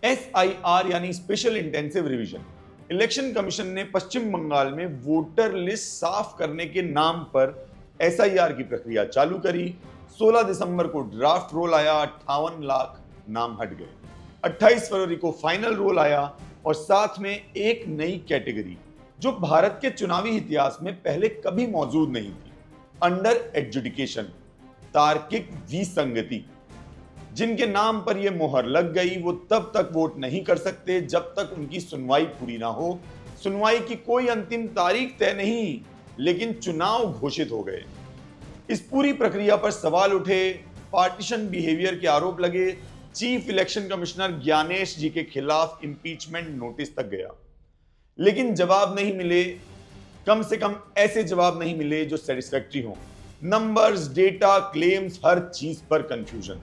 SIR यानी special intensive revision. Election commission ने पश्चिम बंगाल में वोटर लिस्ट साफ करने के नाम पर SIR की प्रक्रिया चालू करी। 16 दिसंबर को ड्राफ्ट रोल आया, 58 लाख नाम हट गए। 28 फरवरी को फाइनल रोल आया और साथ में एक नई कैटेगरी जो भारत के चुनावी इतिहास में पहले कभी मौजूद नहीं थी, अंडर एडजुडिकेशन, तार्किक विसंगति। जिनके नाम पर यह मोहर लग गई वो तब तक वोट नहीं कर सकते जब तक उनकी सुनवाई पूरी ना हो। सुनवाई की कोई अंतिम तारीख तय नहीं, लेकिन चुनाव घोषित हो गए। इस पूरी प्रक्रिया पर सवाल उठे, पार्टीशन बिहेवियर के आरोप लगे। चीफ इलेक्शन कमिश्नर ज्ञानेश जी के खिलाफ इंपीचमेंट नोटिस तक गया, लेकिन जवाब नहीं मिले। कम से कम ऐसे जवाब नहीं मिले जो सेटिस्फैक्टरी हो। नंबर्स, डेटा, क्लेम्स, हर चीज पर कंफ्यूजन।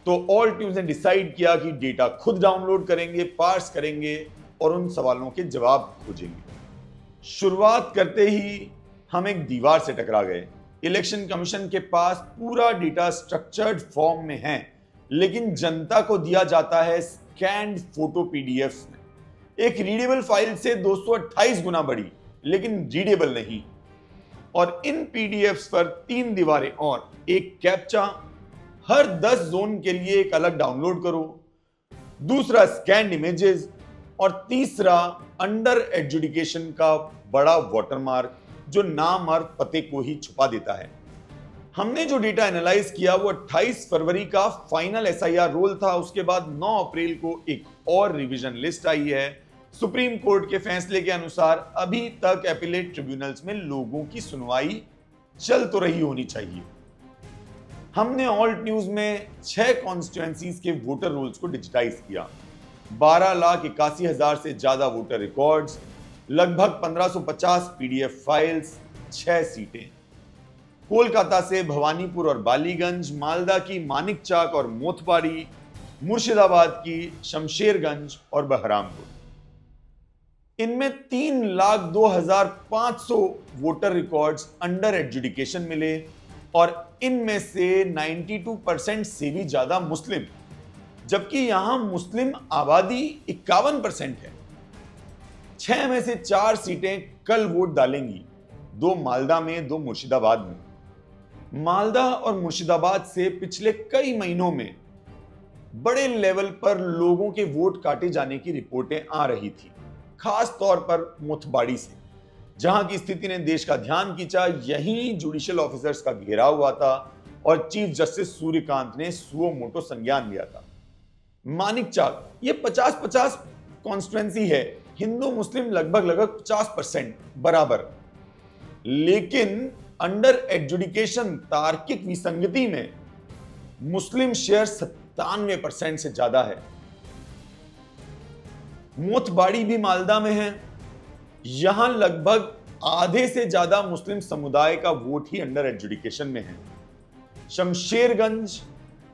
तो ऑल टीम्स ने डिसाइड किया कि डेटा खुद डाउनलोड करेंगे, पार्स करेंगे और उन सवालों के जवाब खोजेंगे। शुरुआत करते ही हम एक दीवार से टकरा गए। इलेक्शन कमीशन के पास पूरा डेटा स्ट्रक्चर्ड फॉर्म में है, लेकिन जनता को दिया जाता है स्कैन्ड फोटो पीडीएफ में। एक रीडेबल फाइल से 228 गुना बड़ी, लेकिन रीडेबल नहीं। और इन पीडीएफ्स पर 3 दीवारें और एक कैप्चा। हर 10 जोन के लिए एक अलग डाउनलोड करो। दूसरा स्कैन्ड इमेजेस और तीसरा अंडर एडजुडिकेशन का बड़ा वाटरमार्क जो नाम और पते को ही छुपा देता है। हमने जो डेटा एनालाइज किया वो 28 फरवरी का फाइनल SIR रोल था। उसके बाद 9 अप्रैल को एक और रिवीजन लिस्ट आई है। सुप्रीम कोर्ट के फैसले के अनुसार अभी तक एपीलेट ट्रिब्यूनल्स में लोगों की सुनवाई चल तो रही होनी चाहिए। हमने ऑल्ट न्यूज में 6 कॉन्स्टिट्यूएंसीज के वोटर रोल्स को डिजिटाइज किया। 12,81,000 से ज्यादा वोटर रिकॉर्ड्स, लगभग 1550 पीडीएफ फाइल्स, 6 सीटें। कोलकाता से भवानीपुर और बालीगंज, मालदा की मानिकचाक और मोथबाड़ी, मुर्शिदाबाद की शमशेरगंज और बहरामपुर। इनमें 3,02,500 वोटर रिकॉर्ड्स अंडर एडजुडिकेशन मिले और इनमें से 92% से भी ज्यादा मुस्लिम, जबकि यहां मुस्लिम आबादी 51% है। 6 में से 4 सीटें कल वोट डालेंगी, 2 मालदा में, 2 मुर्शिदाबाद में। मालदा और मुर्शिदाबाद से पिछले कई महीनों में बड़े लेवल पर लोगों के वोट काटे जाने की रिपोर्टें आ रही थी, खास तौर पर मोथबाड़ी से, जहां की स्थिति ने देश का ध्यान खींचा। यहीं जुडिशियल ऑफिसर्स का घेराव हुआ था और चीफ जस्टिस सूर्यकांत ने सुओ मोटो संज्ञान लिया था। मानिकचाक ये 50-50 कॉन्स्टिट्यूएंसी है, हिंदू मुस्लिम लगभग 50% बराबर। लेकिन अंडर एडजुडिकेशन तार्किक विसंगति में मुस्लिम शेयर 97% से ज्यादा है। मोथबाड़ी भी मालदा में है। यहां लगभग आधे से ज्यादा मुस्लिम समुदाय का वोट ही अंडर एडजुडिकेशन में है। शमशेरगंज,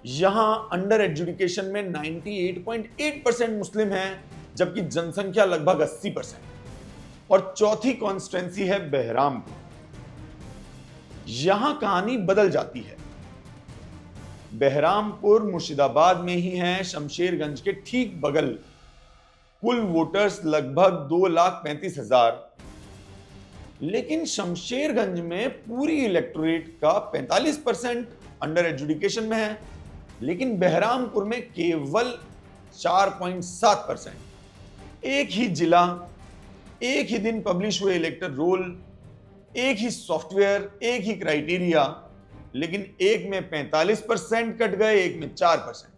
यहां अंडर एडजुडिकेशन में 98.8% मुस्लिम हैं, जबकि जनसंख्या लगभग 80%। और चौथी कॉन्स्टिट्यूएंसी है बहरामपुर। यहां कहानी बदल जाती है। बहरामपुर मुर्शिदाबाद में ही है, शमशेरगंज के ठीक बगल। कुल वोटर्स लगभग 2,35,000, लेकिन शमशेरगंज में पूरी इलेक्टोरेट का 45% अंडर एडजुडिकेशन में है, लेकिन बहरामपुर में केवल 4.7%। एक ही जिला, एक ही दिन पब्लिश हुए इलेक्टर रोल, एक ही सॉफ्टवेयर, एक ही क्राइटेरिया, लेकिन एक में 45% कट गए, एक में 4%।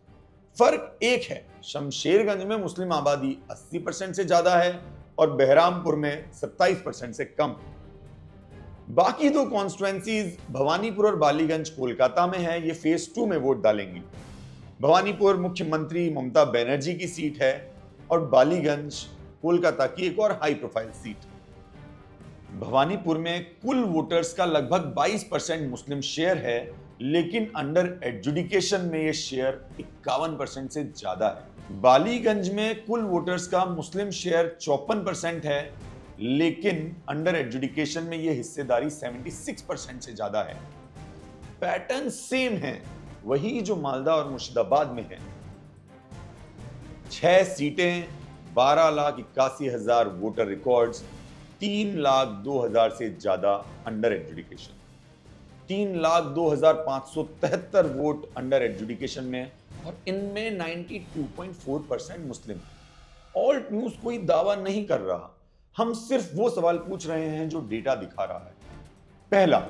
फर्क एक है, शमशेरगंज में मुस्लिम आबादी 80% से ज्यादा है और बहरामपुर में 27% से कम। बाकी 2 कॉन्स्टिट्यूएंसीज भवानीपुर और बालीगंज कोलकाता में है। ये फेज 2 में वोट डालेंगी। भवानीपुर मुख्यमंत्री ममता बनर्जी की सीट है और बालीगंज कोलकाता की एक और हाई प्रोफाइल सीट। भवानीपुर में कुल वोटर्स का लगभग 22% मुस्लिम शेयर है, लेकिन अंडर एडजुडिकेशन में यह शेयर 51% से ज्यादा है। बालीगंज में कुल वोटर्स का मुस्लिम शेयर 54% है, लेकिन अंडर एडजुडिकेशन में यह हिस्सेदारी 76% से ज्यादा है। पैटर्न सेम है, वही जो मालदा और मुर्शिदाबाद में है। 6 सीटें, 12,81,000 वोटर रिकॉर्ड्स, 3,02,000 से ज्यादा under education, 3,02,573 vote under education में, और इनमें 92.4% मुस्लिम। ऑल्ट न्यूज कोई दावा नहीं कर रहा, हम सिर्फ वो सवाल पूछ रहे हैं जो डेटा दिखा रहा है। पहला,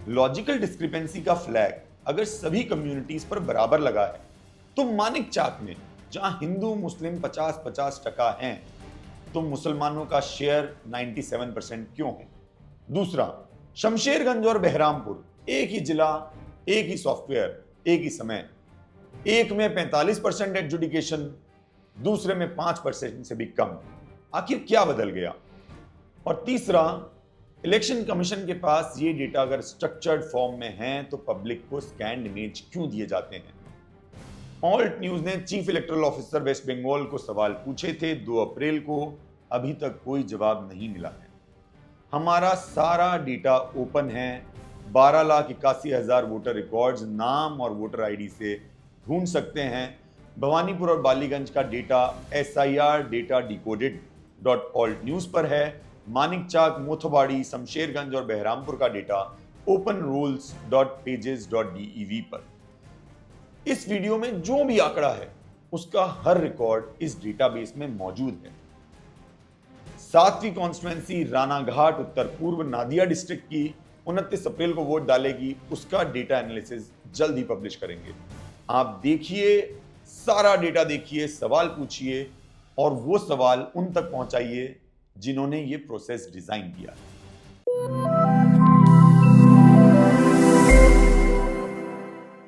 लॉजिकल डिस्क्रिपेंसी का फ्लैग अगर सभी कम्युनिटीज पर बराबर लगा है तो मानिक चाक में जहां हिंदू मुस्लिम 50-50% हैं, तो मुसलमानों का शेयर 97% क्यों है? दूसरा, शमशेरगंज और बहरामपुर एक ही जिला, एक ही सॉफ्टवेयर, एक ही समय, एक में 45% एजुकेशन, दूसरे में 5% से भी कम। आखिर क्या बदल गया? और तीसरा, इलेक्शन कमीशन के पास ये डेटा अगर स्ट्रक्चर्ड फॉर्म में है तो पब्लिक को स्कैन्ड इमेज क्यों दिए जाते हैं? ऑल्ट न्यूज ने chief electoral officer West Bengal को सवाल पूछे थे 2 अप्रैल को, अभी तक कोई जवाब नहीं मिला है। हमारा सारा डेटा ओपन है, 12,81,000 वोटर रिकॉर्ड्स नाम और वोटर आईडी से ढूंढ सकते हैं। भवानीपुर और बालीगंज का data SIR data decoded.alt news पर है। मानिक चाक, मोथबाड़ी, शमशेरगंज और बहरामपुर का डेटा openrules.pages.dev पर। इस वीडियो में जो भी आंकड़ा है उसका हर रिकॉर्ड इस डेटाबेस में मौजूद है। 7वीं कॉन्स्टिट्यूएंसी रानाघाट उत्तर पूर्व नादिया डिस्ट्रिक्ट की 29 अप्रैल को वोट डालेगी, उसका डेटा एनालिसिस जल्द ही पब्लिश करेंगे। आप देखिए, सारा डेटा देखिए, सवाल पूछिए और वो सवाल उन तक पहुंचाइए जिन्होंने ये प्रोसेस डिजाइन किया है।